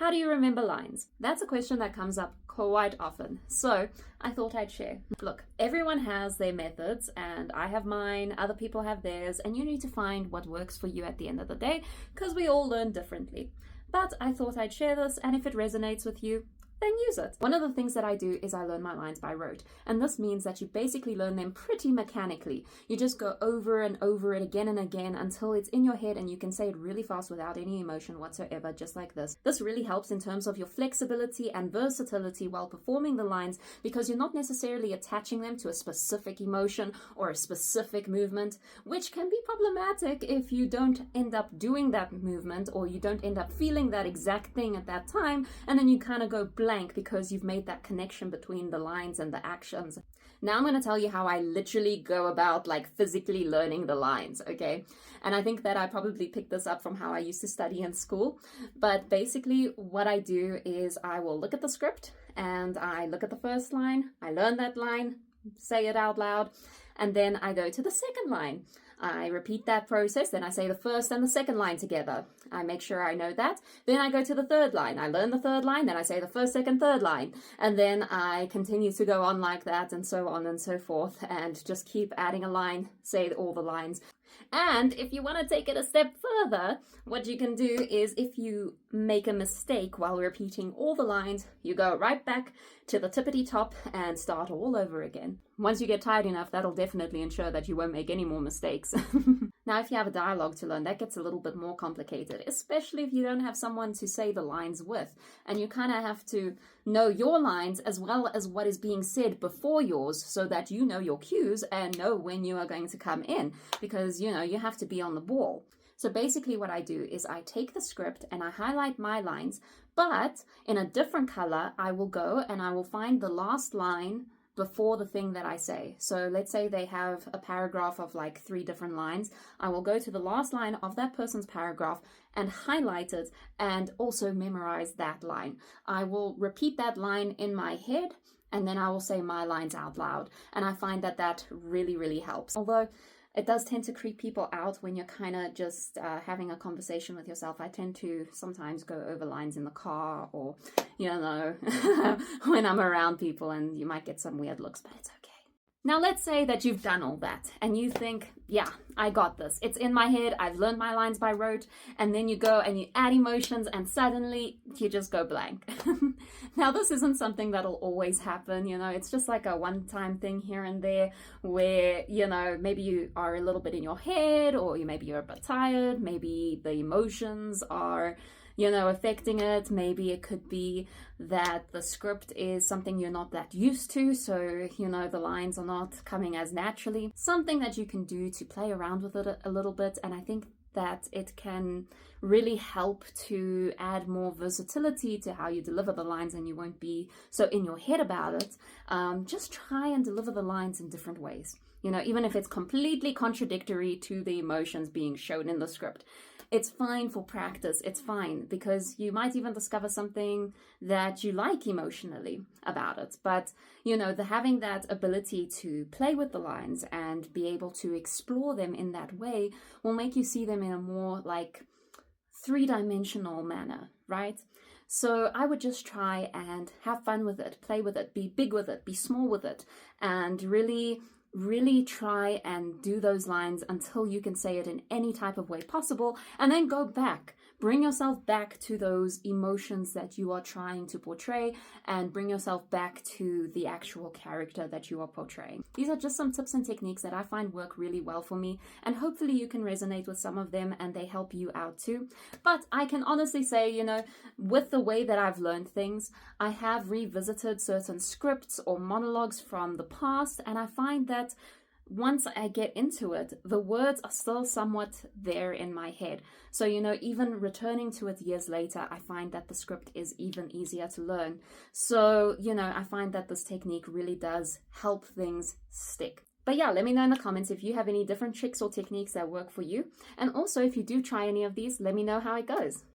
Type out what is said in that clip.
How do you remember lines? That's a question that comes up quite often, so I thought I'd share. Look, everyone has their methods, and I have mine, other people have theirs, and you need to find what works for you at the end of the day, because we all learn differently. But I thought I'd share this, and if it resonates with you, then use it. One of the things that I do is I learn my lines by rote, and this means that you basically learn them pretty mechanically. You just go over and over it again and again until it's in your head and you can say it really fast without any emotion whatsoever, just like this. This really helps in terms of your flexibility and versatility while performing the lines, because you're not necessarily attaching them to a specific emotion or a specific movement, which can be problematic if you don't end up doing that movement or you don't end up feeling that exact thing at that time, and then you kind of go blank because you've made that connection between the lines and the actions. Now I'm going to tell you how I literally go about physically learning the lines, okay? And I think that I probably picked this up from how I used to study in school. But basically what I do is I will look at the script and I look at the first line, I learn that line, say it out loud, and then I go to the second line. I repeat that process, then I say the first and the second line together. I make sure I know that. Then I go to the third line. I learn the third line, then I say the first, second, third line. And then I continue to go on like that and so on and so forth, and just keep adding a line, say all the lines. And if you want to take it a step further, what you can do is if you make a mistake while repeating all the lines, you go right back to the tippity top and start all over again. Once you get tired enough, that'll definitely ensure that you won't make any more mistakes. Now, if you have a dialogue to learn, that gets a little bit more complicated, especially if you don't have someone to say the lines with. And you kind of have to know your lines as well as what is being said before yours, so that you know your cues and know when you are going to come in, because, you have to be on the ball. So basically what I do is I take the script and I highlight my lines, but in a different color. I will go and I will find the last line before the thing that I say. So let's say they have a paragraph of 3 different lines. I will go to the last line of that person's paragraph and highlight it and also memorize that line. I will repeat that line in my head and then I will say my lines out loud. And I find that that really, really helps. Although it does tend to creep people out when you're kind of just having a conversation with yourself. I tend to sometimes go over lines in the car or, when I'm around people, and you might get some weird looks, but it's okay. Now, let's say that you've done all that and you think, yeah, I got this. It's in my head. I've learned my lines by rote. And then you go and you add emotions and suddenly you just go blank. Now, this isn't something that'll always happen. It's just like a one-time thing here and there where, maybe you are a little bit in your head, or maybe you're a bit tired. Maybe the emotions are affecting it. Maybe it could be that the script is something you're not that used to, so the lines are not coming as naturally. Something that you can do to play around with it a little bit, and I think that it can really help to add more versatility to how you deliver the lines, and you won't be so in your head about it. Just try and deliver the lines in different ways, even if it's completely contradictory to the emotions being shown in the script. It's fine for practice. It's fine, because you might even discover something that you like emotionally about it. But, having that ability to play with the lines and be able to explore them in that way will make you see them in a more three-dimensional manner, right? So I would just try and have fun with it, play with it, be big with it, be small with it, and really try and do those lines until you can say it in any type of way possible, and then go back. Bring yourself back to those emotions that you are trying to portray, and bring yourself back to the actual character that you are portraying. These are just some tips and techniques that I find work really well for me, and hopefully you can resonate with some of them and they help you out too. But I can honestly say, with the way that I've learned things, I have revisited certain scripts or monologues from the past, and I find that once I get into it, the words are still somewhat there in my head. So, even returning to it years later, I find that the script is even easier to learn. So, I find that this technique really does help things stick. But yeah, let me know in the comments if you have any different tricks or techniques that work for you. And also, if you do try any of these, let me know how it goes.